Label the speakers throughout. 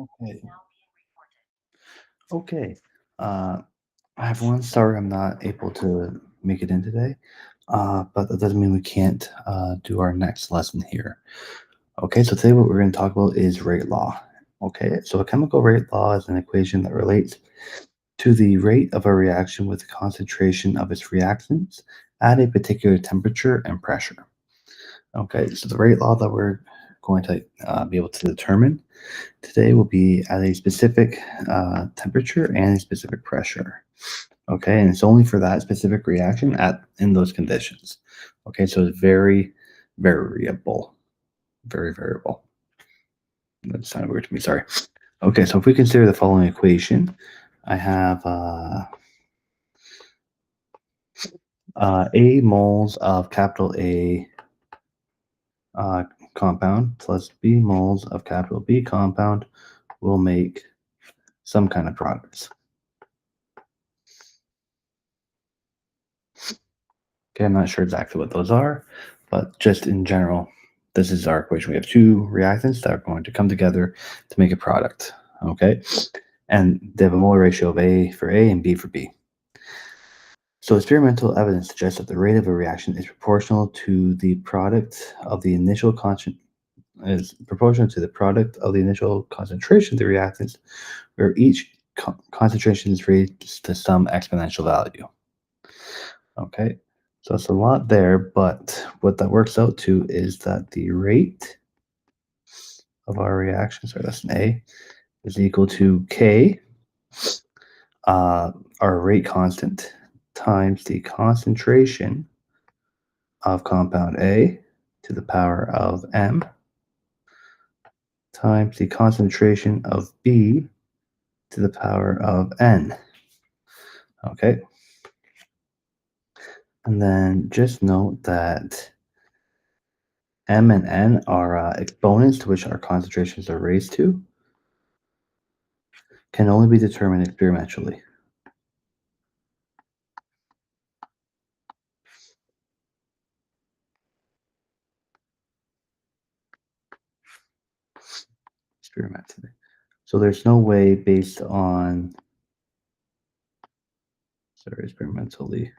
Speaker 1: Okay. Okay. Uh, I have one. Sorry, I'm not able to make it in today. But that doesn't mean we can't do our next lesson here. Okay, so today what we're going to talk about is rate law. Okay, so a chemical rate law is an equation that relates to the rate of a reaction with the concentration of its reactants at a particular temperature and pressure. Okay, so the rate law that we're going to be able to determine today will be at a specific temperature and a specific pressure. Okay, and it's only for that specific reaction at in those conditions. Okay, so it's very variable, very variable. That sounded weird to me. Sorry. Okay, so if we consider the following equation, I have A moles of capital A uh, compound plus B moles of capital B compound will make some kind of products. Okay, I'm not sure exactly what those are, but just in general, this is our equation. We have two reactants that are going to come together to make a product. Okay, and they have a molar ratio of A for A and B for B. So experimental evidence suggests that the rate of a reaction is proportional to the product of the initial is proportional to the product of the initial concentration of the reactants, where each concentration is raised to some exponential value. Okay, so it's a lot there, but what that works out to is that the rate of our reaction, sorry, that's an A, is equal to K, uh, our rate constant, times the concentration of compound A to the power of M times the concentration of B to the power of N. Okay, and then just note that M and N are exponents to which our concentrations are raised to, can only be determined experimentally. Experimentally. So there's no way based on, sorry, experimentally.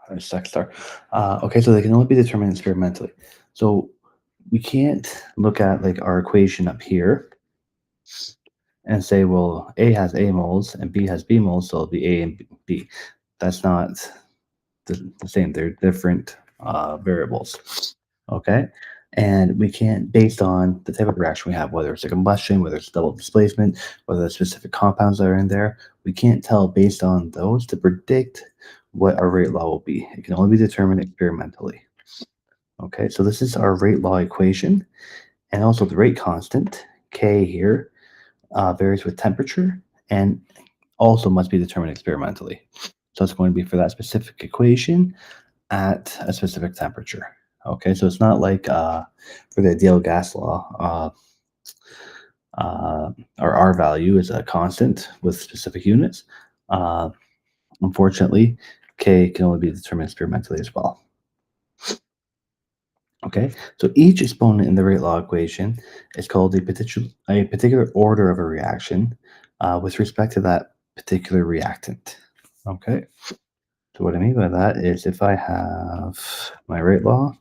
Speaker 1: There's sex star. Okay, so they can only be determined experimentally. So we can't look at like our equation up here and say, well, A has A moles and B has B moles, so it'll be A and B. That's not the same. They're different variables. Okay. And we can't, based on the type of reaction we have, whether it's a combustion, whether it's double displacement, whether the specific compounds that are in there, we can't tell based on those to predict what our rate law will be. It can only be determined experimentally. Okay, so this is our rate law equation, and also the rate constant, K here, varies with temperature and also must be determined experimentally. So it's going to be for that specific equation at a specific temperature. Okay, so it's not like for the ideal gas law, our R value is a constant with specific units. Uh, Unfortunately, K can only be determined experimentally as well. Okay, so each exponent in the rate law equation is called a particular order of a reaction with respect to that particular reactant. Okay, so what I mean by that is if I have my rate law,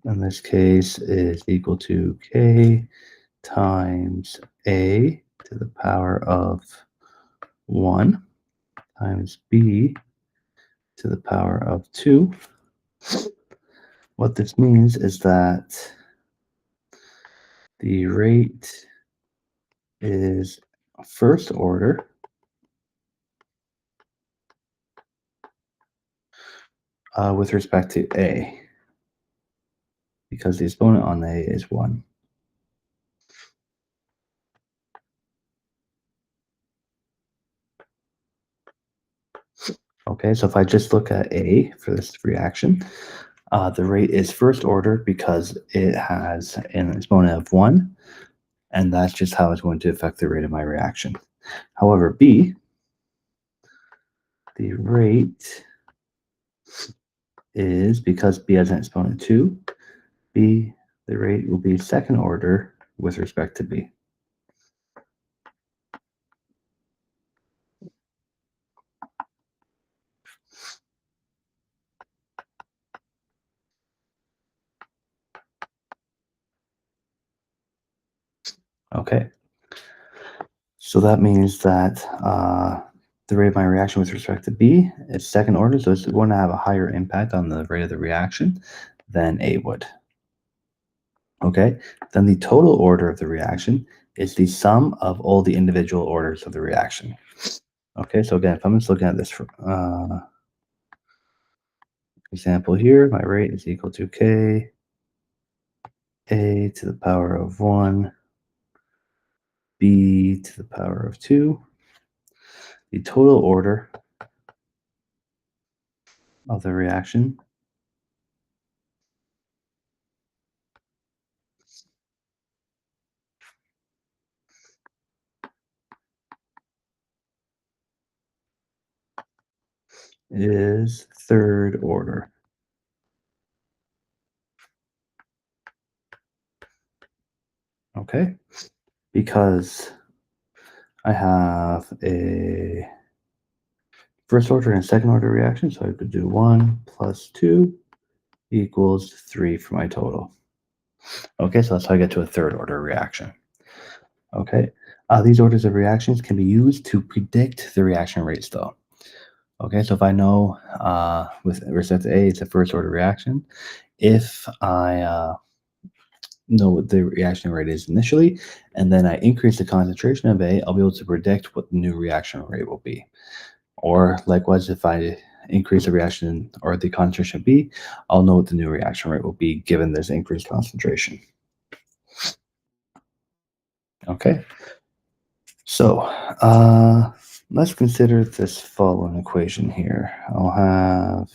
Speaker 1: in this case is equal to K times A to the power of 1 times B to the power of 2. What this means is that the rate is first order with respect to A, because the exponent on A is 1. Okay, so if I just look at A for this reaction, the rate is first order because it has an exponent of 1, and that's just how it's going to affect the rate of my reaction. However, B, the rate is because b has an exponent 2, b, the rate will be second order with respect to b. Okay, so that means that the rate of my reaction with respect to B is second order, so it's going to have a higher impact on the rate of the reaction than A would. Okay, then the total order of the reaction is the sum of all the individual orders of the reaction. Okay, so again, if I'm just looking at this example here, my rate is equal to K, A to the power of 1, B to the power of 2. The total order of the reaction is third order. Okay, because I have a first order and second order reaction, so I could do 1 plus 2 equals 3 for my total. Okay, so that's how I get to a third order reaction. Okay, these orders of reactions can be used to predict the reaction rates though. Okay, so if I know with respect to A, it's a first order reaction, if I know what the reaction rate is initially, and then I increase the concentration of A, I'll be able to predict what the new reaction rate will be. Or likewise, if I increase the reaction or the concentration of B, I'll know what the new reaction rate will be given this increased concentration. Okay, so let's consider this following equation here. I'll have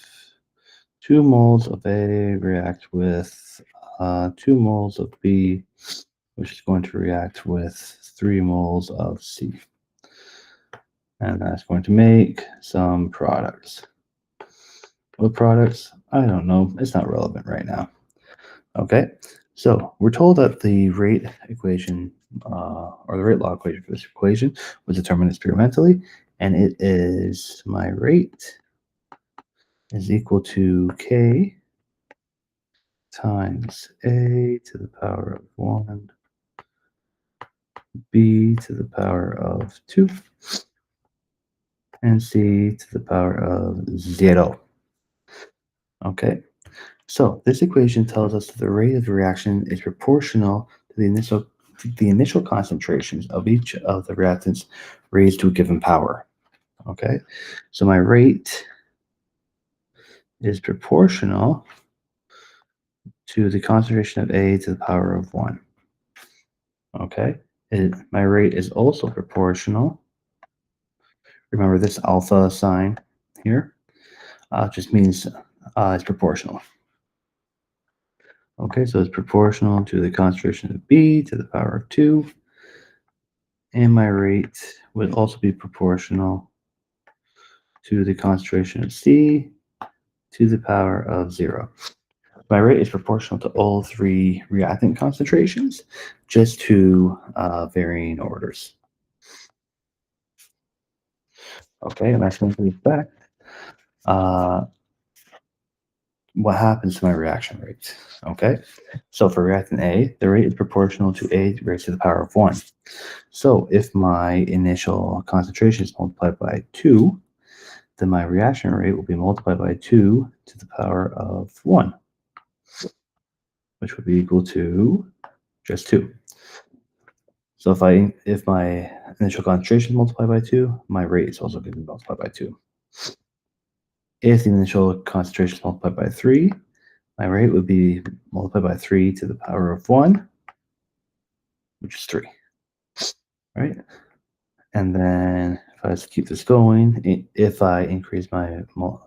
Speaker 1: 2 moles of A react with 2 moles of B, which is going to react with 3 moles of C. And that's going to make some products. What products? I don't know. It's not relevant right now. Okay, so we're told that the rate equation, or the rate law equation for this equation was determined experimentally, and it is my rate is equal to K times A to the power of 1, B to the power of 2, and C to the power of 0. Okay, so this equation tells us that the rate of the reaction is proportional to the initial concentrations of each of the reactants raised to a given power. Okay, so my rate is proportional to the concentration of A to the power of 1. Okay, my rate is also proportional. Remember this alpha sign here just means it's proportional. Okay, so it's proportional to the concentration of B to the power of 2. And my rate would also be proportional to the concentration of C to the power of 0. My rate is proportional to all 3 reactant concentrations, just to varying orders. Okay, and that's going to affect what happens to my reaction rate. Okay, so for reactant A, the rate is proportional to A raised to the power of 1. So if my initial concentration is multiplied by 2, then my reaction rate will be multiplied by 2 to the power of 1, which would be equal to just 2. So if my initial concentration is multiplied by 2, my rate is also going to be multiplied by 2. If the initial concentration is multiplied by 3, my rate would be multiplied by 3 to the power of 1, which is 3. Right? And then if I just keep this going, if I increase my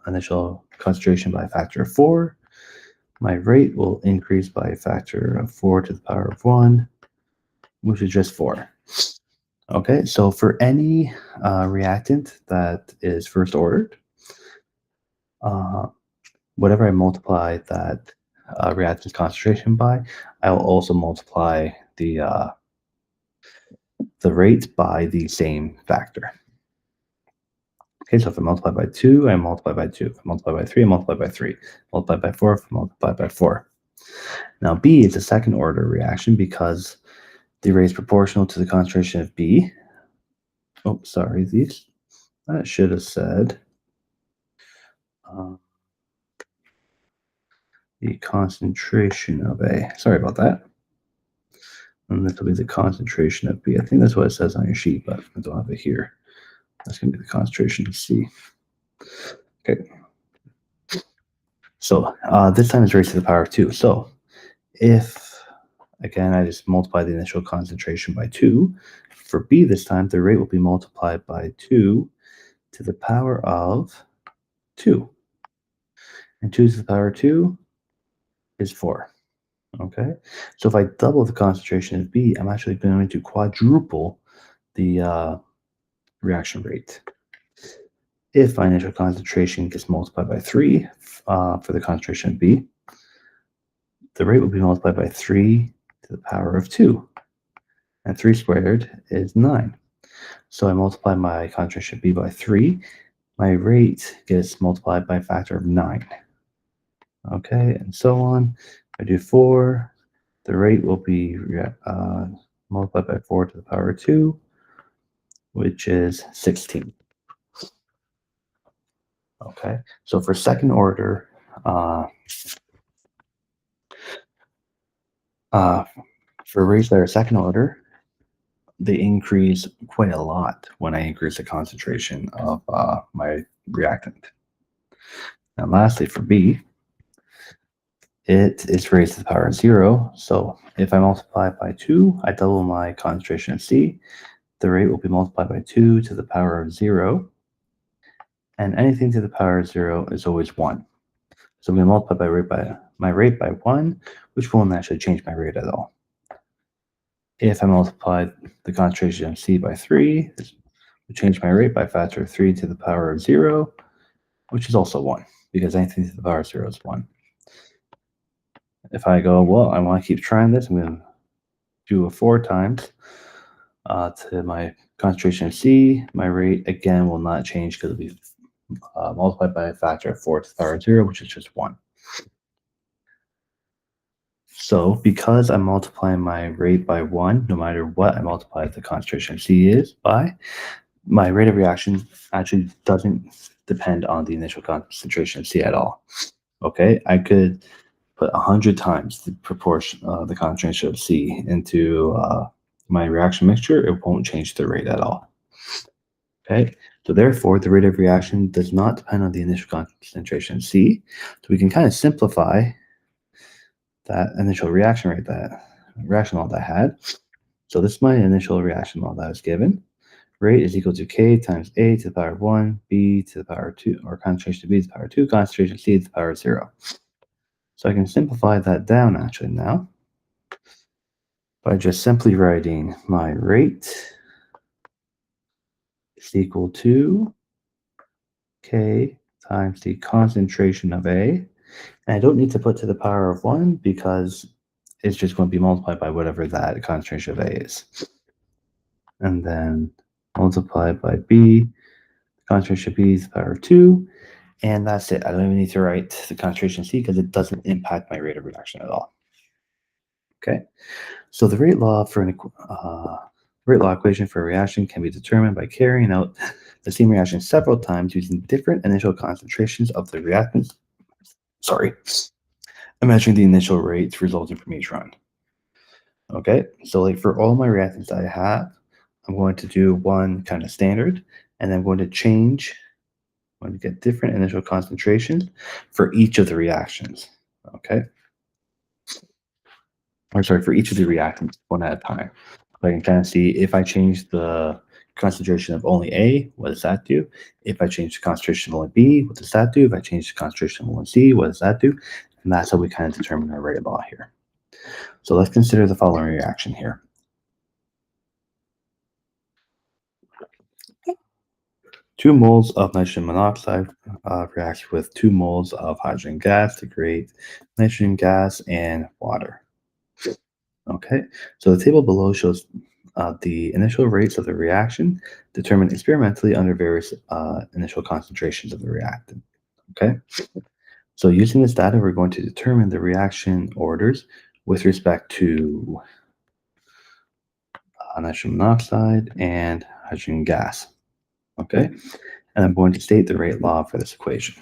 Speaker 1: initial concentration by a factor of 4, my rate will increase by a factor of 4 to the power of 1, which is just 4. Okay, so for any reactant that is first ordered, whatever I multiply that reactant's concentration by, I will also multiply the rate by the same factor. Okay, so if I multiply by 2, I multiply by 2. If I multiply by 3, I multiply by 3. Multiply by 4, if I multiply by 4. Now B is a second order reaction because the rate is proportional to the concentration of B. Oh, sorry, that should have said the concentration of A. Sorry about that. And this will be the concentration of B. I think that's what it says on your sheet, but I don't have it here. That's going to be the concentration of C. Okay. So this time it's raised to the power of 2. So if, again, I just multiply the initial concentration by 2, for B this time, the rate will be multiplied by 2 to the power of 2. And 2 to the power of 2 is 4. Okay, so if I double the concentration of B, I'm actually going to quadruple the reaction rate. If my initial concentration gets multiplied by 3 for the concentration of B, the rate will be multiplied by 3 to the power of 2. And 3 squared is 9. So I multiply my concentration of B by 3. My rate gets multiplied by a factor of 9. Okay, and so on. If I do 4, the rate will be multiplied by 4 to the power of 2, which is 16. Okay, so for second order, for rates that are second order, they increase quite a lot when I increase the concentration of my reactant. And lastly, for B, it is raised to the power of 0. So if I multiply it by 2, I double my concentration of C. The rate will be multiplied by 2 to the power of 0. And anything to the power of 0 is always 1. So I'm going to multiply my rate by 1, which won't actually change my rate at all. If I multiply the concentration of C by 3, this will change my rate by a factor of 3 to the power of 0, which is also 1, because anything to the power of 0 is 1. If I go, well, I want to keep trying this, I'm going to do a 4 times to my concentration of C. My rate, again, will not change because it'll be multiplied by a factor of 4 to the power of 0, which is just 1. So because I'm multiplying my rate by 1, no matter what I multiply the concentration of C is by, my rate of reaction actually doesn't depend on the initial concentration of C at all. Okay, I could put 100 times the proportion, the concentration of C into my reaction mixture. It won't change the rate at all. Okay, so therefore the rate of reaction does not depend on the initial concentration of C. So we can kind of simplify that initial reaction rate, that reaction law that I had. So this is my initial reaction law that I was given. Rate is equal to K times A to the power of 1, B to the power of 2, or concentration of B to the power of 2, concentration of C to the power of 0. So I can simplify that down actually now by just simply writing my rate is equal to K times the concentration of A. And I don't need to put to the power of 1 because it's just going to be multiplied by whatever that concentration of A is. And then multiplied by B, the concentration of B is the power of 2. And that's it. I don't even need to write the concentration C because it doesn't impact my rate of reaction at all. Okay, so the rate law for rate law equation for a reaction can be determined by carrying out the same reaction several times using different initial concentrations of the reactants. Sorry, I'm measuring the initial rates resulting from each run. Okay, so like for all my reactants that I have, I'm going to do one kind of standard, and I'm going to change. I'm going to get different initial concentrations for each of the reactions. Okay, or sorry, for each of the reactants one at a time. I can kind of see if I change the concentration of only A, what does that do? If I change the concentration of only B, what does that do? If I change the concentration of only C, what does that do? And that's how we kind of determine our rate law here. So let's consider the following reaction here. 2 moles of nitrogen monoxide reacts with 2 moles of hydrogen gas to create nitrogen gas and water. Okay, so the table below shows the initial rates of the reaction determined experimentally under various initial concentrations of the reactant. Okay, so using this data, we're going to determine the reaction orders with respect to nitrogen monoxide and hydrogen gas. Okay, and I'm going to state the rate law for this equation.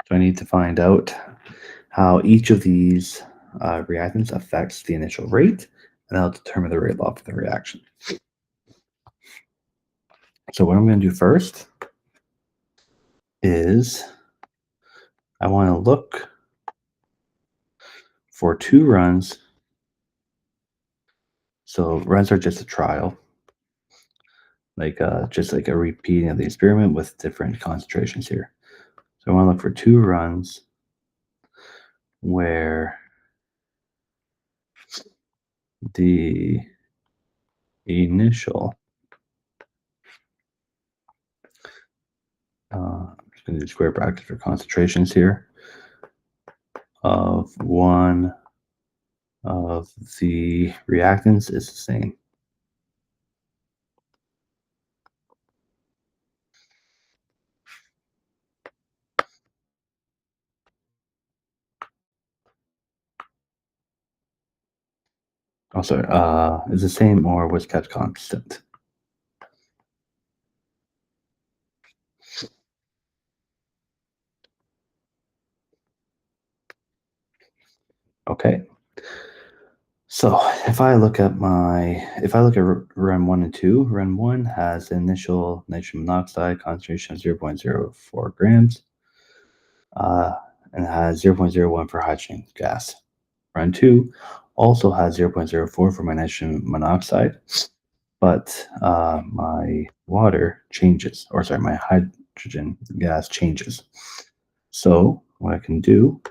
Speaker 1: So I need to find out how each of these reactants affects the initial rate, and I'll determine the rate law for the reaction. So what I'm going to do first is I want to look for 2 runs. So runs are just a trial, just like a repeating of the experiment with different concentrations here. So I want to look for 2 runs where the initial I'm just going to do square brackets for concentrations here of one of the reactants is the same. Oh, sorry, is the same or was kept constant. Okay. So if I look at run 1 and 2, run 1 has initial nitrogen monoxide concentration of 0.04 grams and has 0.01 for hydrogen gas. Run 2 also has 0.04 for my nitrogen monoxide, but my water changes, or sorry, my hydrogen gas changes. So what I can do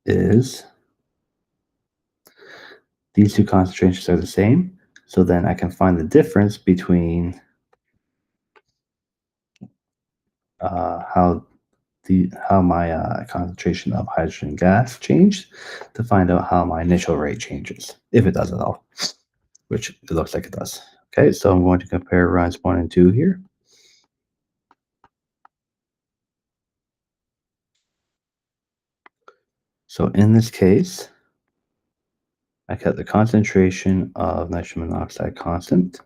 Speaker 1: is these 2 concentrations are the same, so then I can find the difference between how my concentration of hydrogen gas changed to find out how my initial rate changes, if it does at all, which it looks like it does. Okay, so I'm going to compare runs 1 and 2 here. So in this case, I kept the concentration of nitrogen monoxide constant,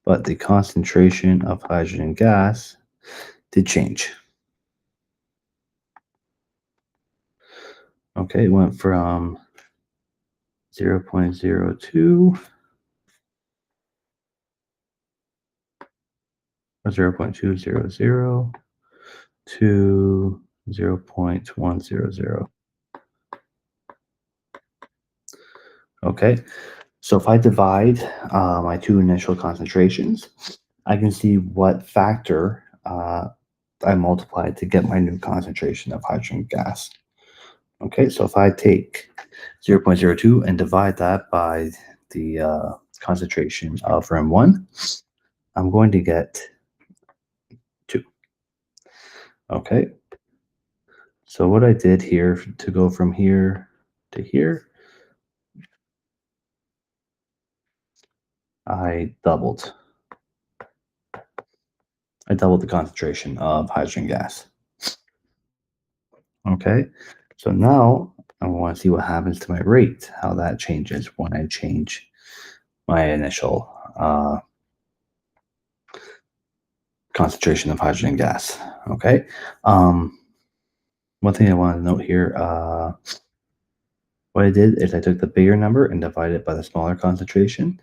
Speaker 1: but the concentration of hydrogen gas did change. Okay, it went from 0.02 or 0.200 to 0.100. Okay, so if I divide my 2 initial concentrations, I can see what factor I multiplied to get my new concentration of hydrogen gas. Okay, so if I take 0.02 and divide that by the concentration of run 1, I'm going to get 2. Okay, so what I did here to go from here to here, I doubled the concentration of hydrogen gas. Okay, so now I want to see what happens to my rate, how that changes when I change my initial concentration of hydrogen gas. Okay, one thing I want to note here, what I did is I took the bigger number and divided it by the smaller concentration.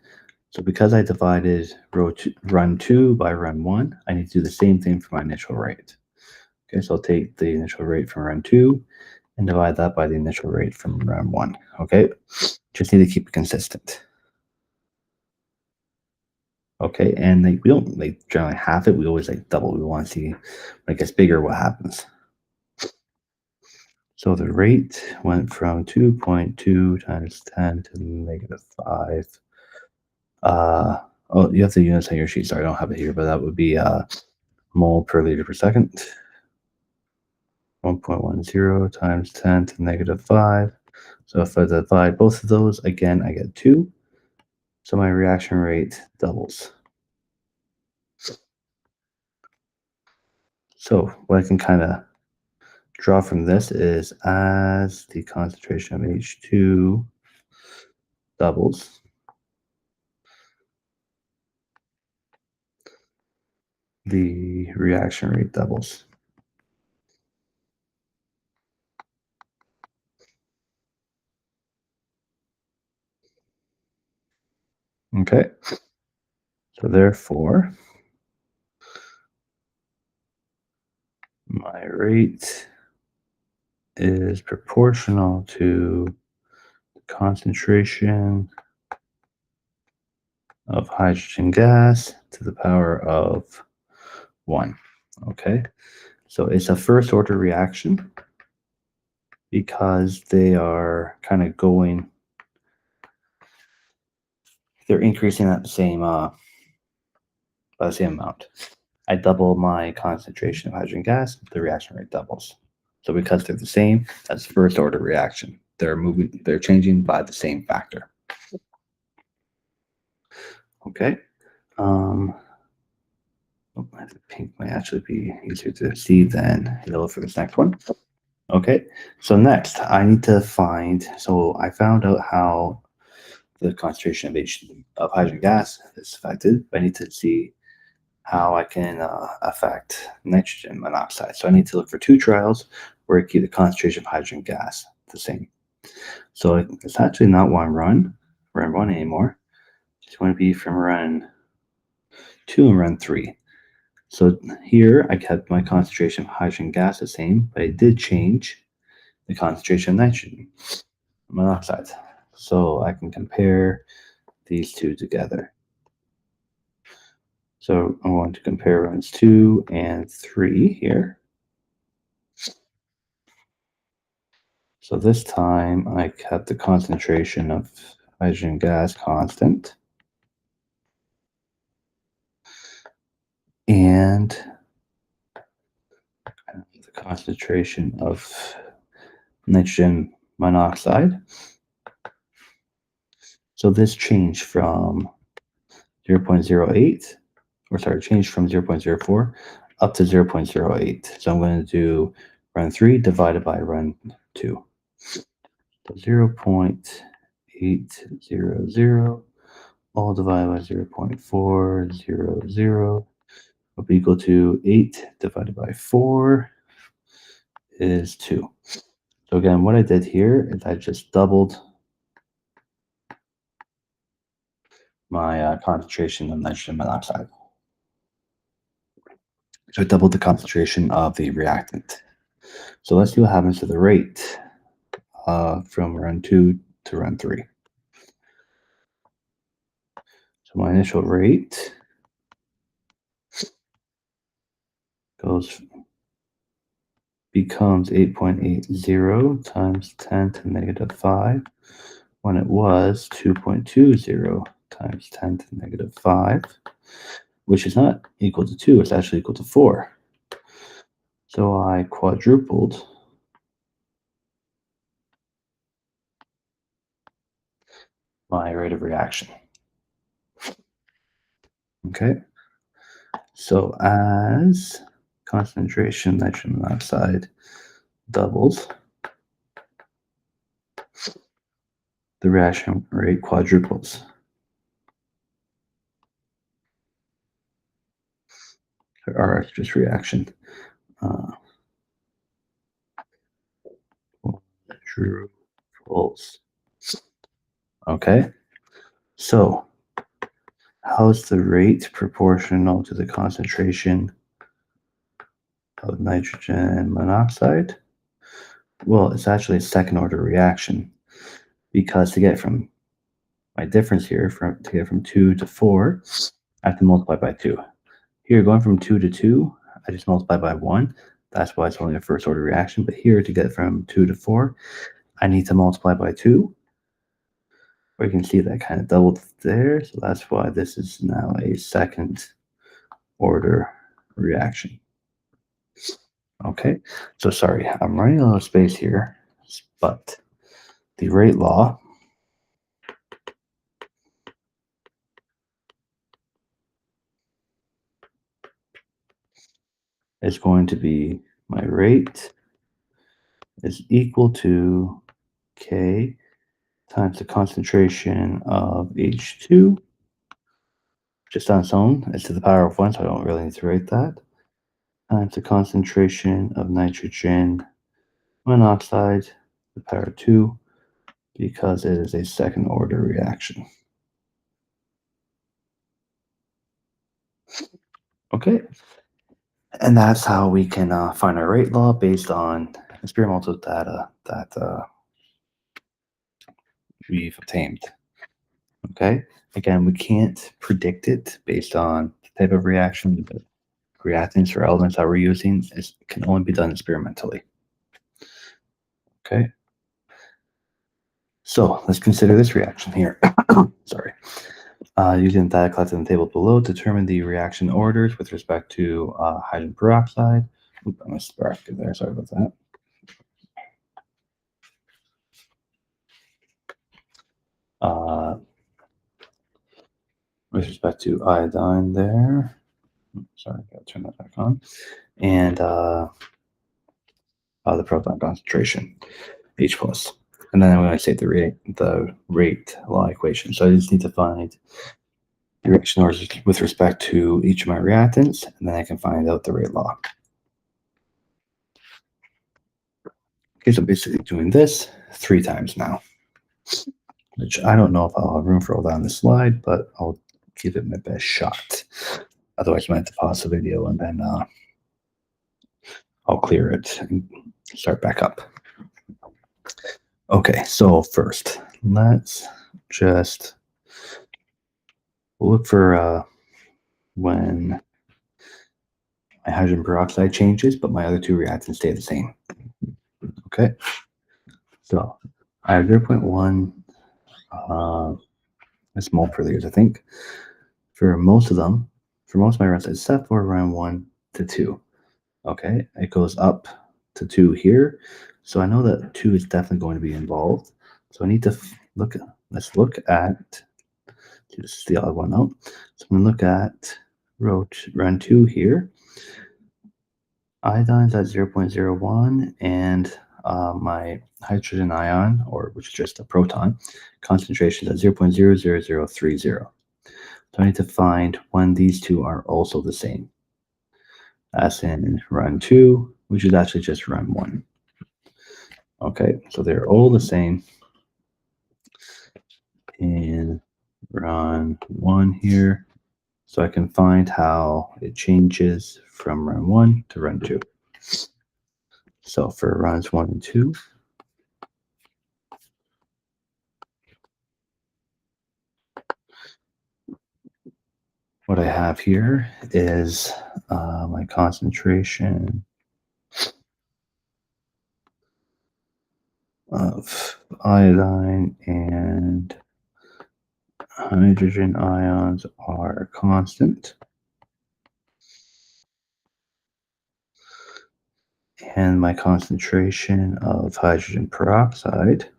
Speaker 1: So because I divided run 2 by run 1, I need to do the same thing for my initial rate. Okay, so I'll take the initial rate from run 2 and divide that by the initial rate from run 1. Okay, just need to keep it consistent. Okay, and we don't generally half it. We always double. We want to see when it gets bigger what happens. So the rate went from 2.2 times 10 to the negative 5. Oh, you have the units on your sheet. Sorry, I don't have it here, but that would be mole per liter per second. 1.10 times 10 to the negative 5. So if I divide both of those, again, I get 2. So my reaction rate doubles. So what I can kind of draw from this is as the concentration of H2 doubles, the reaction rate doubles. Okay, so therefore, my rate is proportional to the concentration of hydrogen gas to the power of 1. Okay, so it's a first order reaction because they are kind of going, they're increasing at the same by the same amount. I double my concentration of hydrogen gas, the reaction rate doubles. So because they're the same, that's first order reaction. They're changing by the same factor. Okay. I think pink might actually be easier to see than yellow for this next one. Okay, so next I need to find, so I found out how the concentration of hydrogen gas is affected. I need to see how I can affect nitrogen monoxide. So I need to look for 2 trials where I keep the concentration of hydrogen gas the same. So it's actually not run 1 anymore. It's going to be from run 2 and run 3. So here I kept my concentration of hydrogen gas the same, but I did change the concentration of nitrogen monoxide. So I can compare these two together. So I'm going to compare runs 2 and 3 here. So this time I kept the concentration of hydrogen gas constant. And the concentration of nitrogen monoxide. So this changed from 0.08, or sorry, changed from 0.04 up to 0.08. So I'm going to do run 3 divided by run 2. So 0.800 all divided by 0.400 will be equal to 8 divided by 4 is 2. So again, what I did here is I just doubled my concentration of nitrogen monoxide. So I doubled the concentration of the reactant. So let's see what happens to the rate from run 2 to run 3. So my initial rate becomes 8.80 times 10 to the negative 5 when it was 2.20 times 10 to the negative 5, which is not equal to 2, it's actually equal to 4. So I quadrupled my rate of reaction. Okay, so as concentration of nitrogen monoxide doubles, the reaction rate quadruples. Or it's just reaction. Quadruples. Okay, so how is the rate proportional to the concentration of nitrogen monoxide? Well, it's actually a second order reaction because to get from my difference here, to get from 2 to 4, I have to multiply by 2. Here, going from 2 to 2, I just multiply by 1. That's why it's only a first order reaction. But here, to get from 2 to 4, I need to multiply by 2. Or you can see that kind of doubled there. So that's why this is now a second order reaction. Okay, so sorry, I'm running out of space here, but the rate law is going to be my rate is equal to K times the concentration of H2, just on its own. It's to the power of 1, so I don't really need to write that, times the concentration of nitrogen monoxide to the power of 2, because it is a second order reaction. Okay, and that's how we can find our rate law based on experimental data that we've obtained. Okay, again, we can't predict it based on the type of reaction, but reactants or elements that we're using can only be done experimentally. Okay, so let's consider this reaction here. Sorry. Using data collected in the table below, determine the reaction orders with respect to hydrogen peroxide. Oop, I missed the bracket there. Sorry about that. With respect to iodine there. Sorry, I gotta turn that back on. And the proton concentration, H plus. And then when I say the rate law equation. So I just need to find the reaction orders with respect to each of my reactants, and then I can find out the rate law. Okay, so basically doing this 3 times now, which I don't know if I'll have room for all that on the slide, but I'll give it my best shot. Otherwise, I might have to pause the video and then I'll clear it and start back up. Okay, so first, let's just look for when my hydrogen peroxide changes, but my other 2 reactants stay the same. Okay, so I have 0.1 mole per liters, I think. For most of them, for most of my runs, except for around 1 to 2. Okay, it goes up to 2 here. So I know that 2 is definitely going to be involved. So I need to let's look at, just the other one out. So I'm going to look at run 2 here. Iodine's at 0.01, and my hydrogen ion, or which is just a proton, concentration is at 0.00030. So I need to find when these 2 are also the same, as in run 2, which is actually just run 1. Okay, so they're all the same in run 1 here. So I can find how it changes from run 1 to run 2. So for runs 1 and 2, what I have here is my concentration of iodine and hydrogen ions are constant. And my concentration of hydrogen peroxide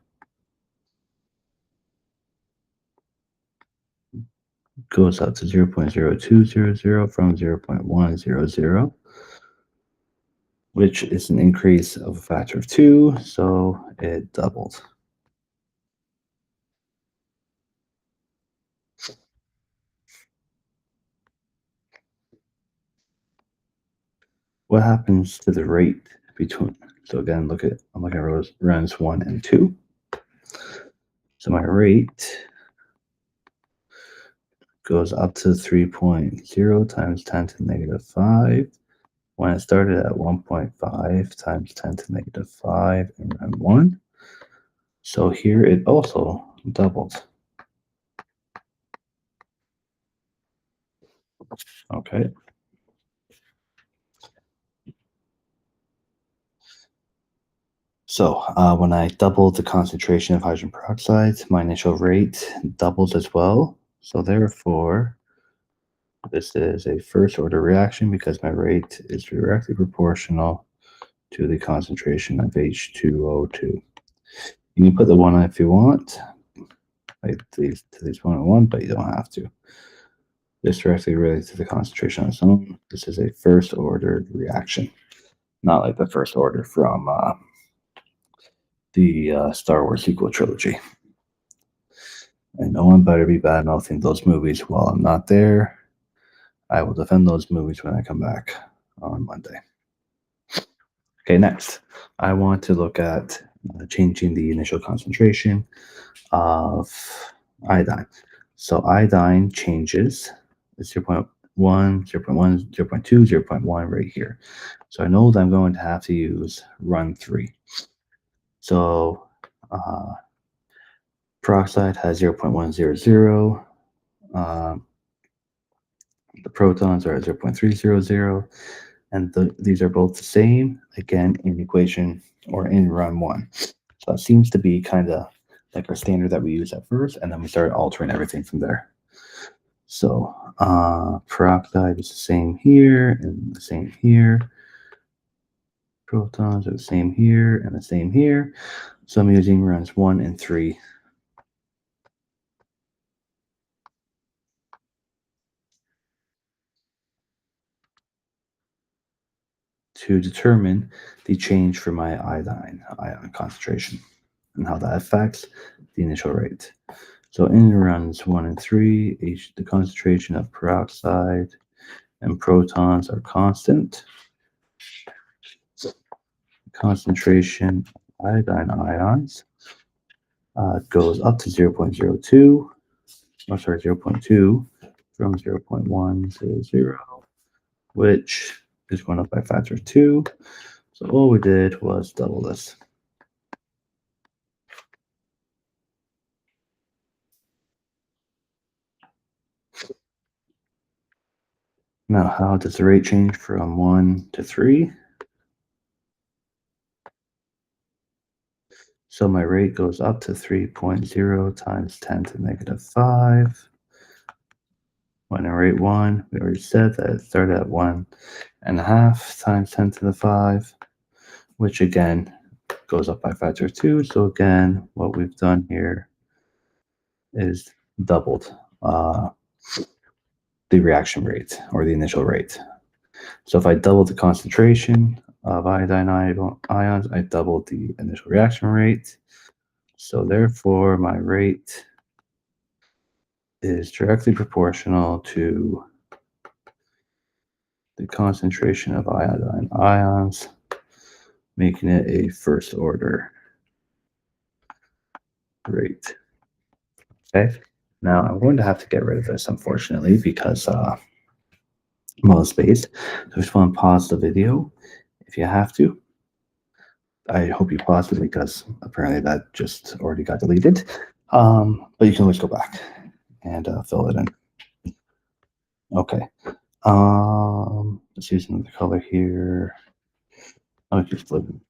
Speaker 1: goes up to 0.0200 from 0.100, which is an increase of a factor of 2, so it doubled. What happens to the rate between? So again, I'm looking at runs 1 and 2. So my rate goes up to 3.0 times 10 to the negative 5 when it started at 1.5 times 10 to the negative 5 in run 1. So here it also doubled. Okay. So when I doubled the concentration of hydrogen peroxide, my initial rate doubled as well. So therefore, this is a first order reaction because my rate is directly proportional to the concentration of H2O2. You can put the 1 if you want, like to these 1 but you don't have to. This directly relates to the concentration on its own. This is a first order reaction, not like the first order from the Star Wars sequel trilogy. And no one better be bad mouthing those movies while I'm not there. I will defend those movies when I come back on Monday. Okay, next, I want to look at changing the initial concentration of iodine. So iodine changes 0.1, 0.1, 0.2, 0.1 right here. So I know that I'm going to have to use run 3. So peroxide has 0.100. The protons are at 0.300. And these are both the same, again, in equation or in run 1. So that seems to be kind of like our standard that we use at first, and then we start altering everything from there. So peroxide is the same here and the same here. Protons are the same here and the same here. So I'm using runs 1 and 3. To determine the change for my ion concentration and how that affects the initial rate. So in runs 1 and 3, the concentration of peroxide and protons are constant. Concentration of iodine ions goes up to 0.02, or sorry, 0.2 from 0.100, which is going up by a factor of 2. So all we did was double this. Now, how does the rate change from 1 to 3? So my rate goes up to 3.0 times 10 to the negative 5. When I rate 1, we already said that it started at 1.5 times 10 to the 5, which again goes up by a factor of 2. So again, what we've done here is doubled the reaction rate or the initial rate. So if I double the concentration of iodine ions, I doubled the initial reaction rate. So therefore, my rate is directly proportional to the concentration of iodine ions, making it a first order rate. Okay, now I'm going to have to get rid of this, unfortunately, because well, space. So just want to pause the video if you have to. I hope you paused it because apparently that just already got deleted. But you can always go back and fill it in. Okay. Let's use another color here. I'll just flip it.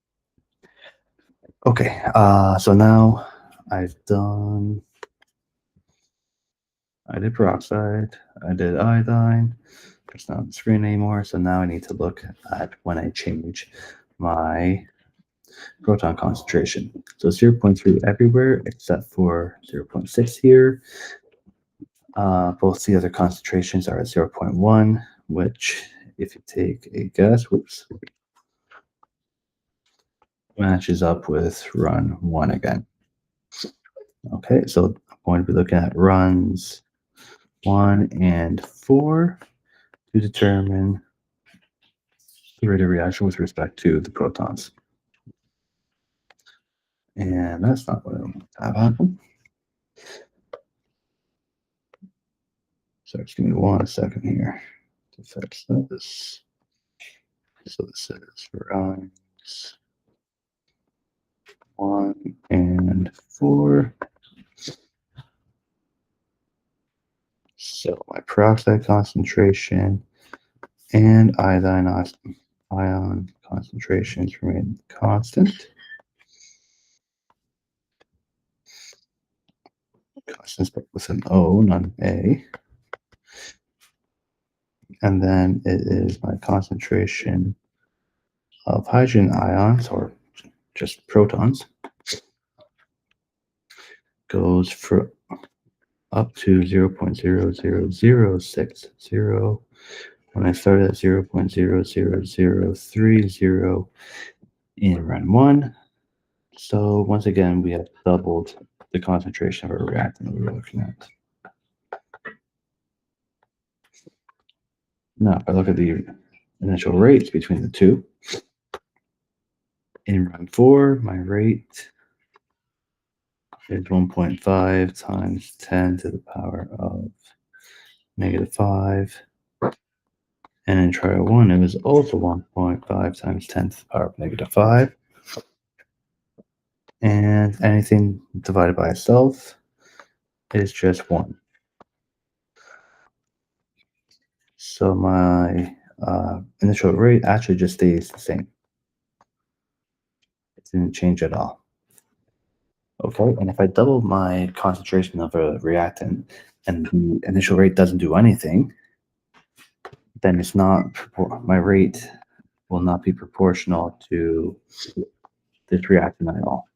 Speaker 1: Okay. So now I did peroxide, I did iodine. It's not on the screen anymore. So now I need to look at when I change my proton concentration. So 0.3 everywhere except for 0.6 here. Both the other concentrations are at 0.1, which if you take a guess, matches up with run 1 again. Okay, so I'm going to be looking at runs 1 and 4 to determine the rate of reaction with respect to the protons. And that's not what I want to have happen. So just give me 1 second here to fix this. So this is runs 1 and 4. So my peroxide concentration and ion concentrations remain constant. constant with an O, not an A. And then it is my concentration of hydrogen ions, or just protons, goes for up to 0.00060. When I started at 0.00030 in run 1. So once again, we have doubled the concentration of our reactant we were looking at. Now, if I look at the initial rates between the two, in run 4, my rate is 1.5 times 10 to the power of -5. And in trial 1, it was also 1.5 times 10 to the power of -5. And anything divided by itself is just 1. So my initial rate actually just stays the same. It didn't change at all. Okay, and if I double my concentration of a reactant and the initial rate doesn't do anything, then it's not, my rate will not be proportional to this reactant at all.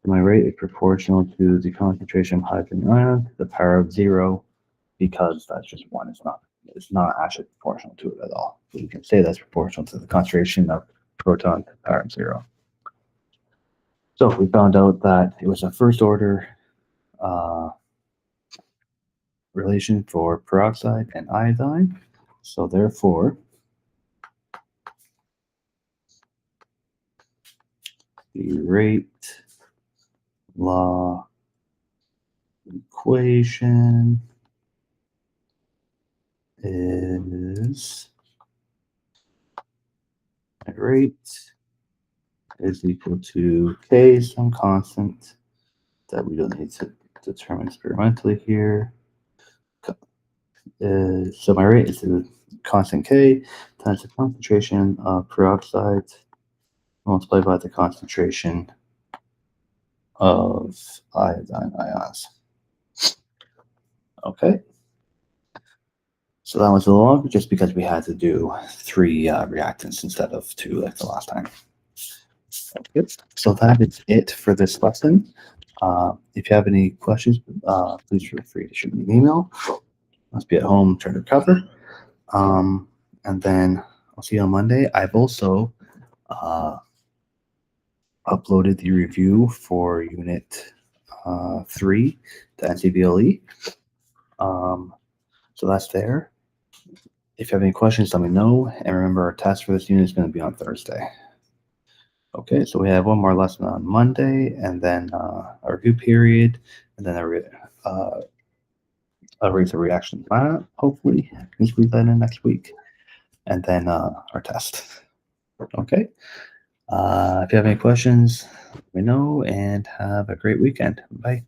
Speaker 1: My rate is proportional to the concentration of hydrogen ion to the power of 0, because that's just 1. It's not actually proportional to it at all. So you can say that's proportional to the concentration of proton to the power of 0. So we found out that it was a first order relation for peroxide and iodine. So therefore, the rate law equation is my rate is equal to K, some constant that we don't need to determine experimentally here. So my rate is the constant K times the concentration of peroxide multiplied by the concentration of iodine ions. Okay. So that was a little longer just because we had to do 3 reactants instead of 2 like the last time. Okay. So that is it for this lesson. If you have any questions, please feel free to shoot me an email. Must be at home, trying to recover. And then I'll see you on Monday. I've also uploaded the review for Unit 3, the NCBLE. So that's there. If you have any questions, let me know. And remember, our test for this unit is going to be on Thursday. Okay, so we have one more lesson on Monday, and then a review period, and then a rate of reaction plan, hopefully. We squeeze that in next week. And then our test. Okay. If you have any questions, let me know, and have a great weekend. Bye.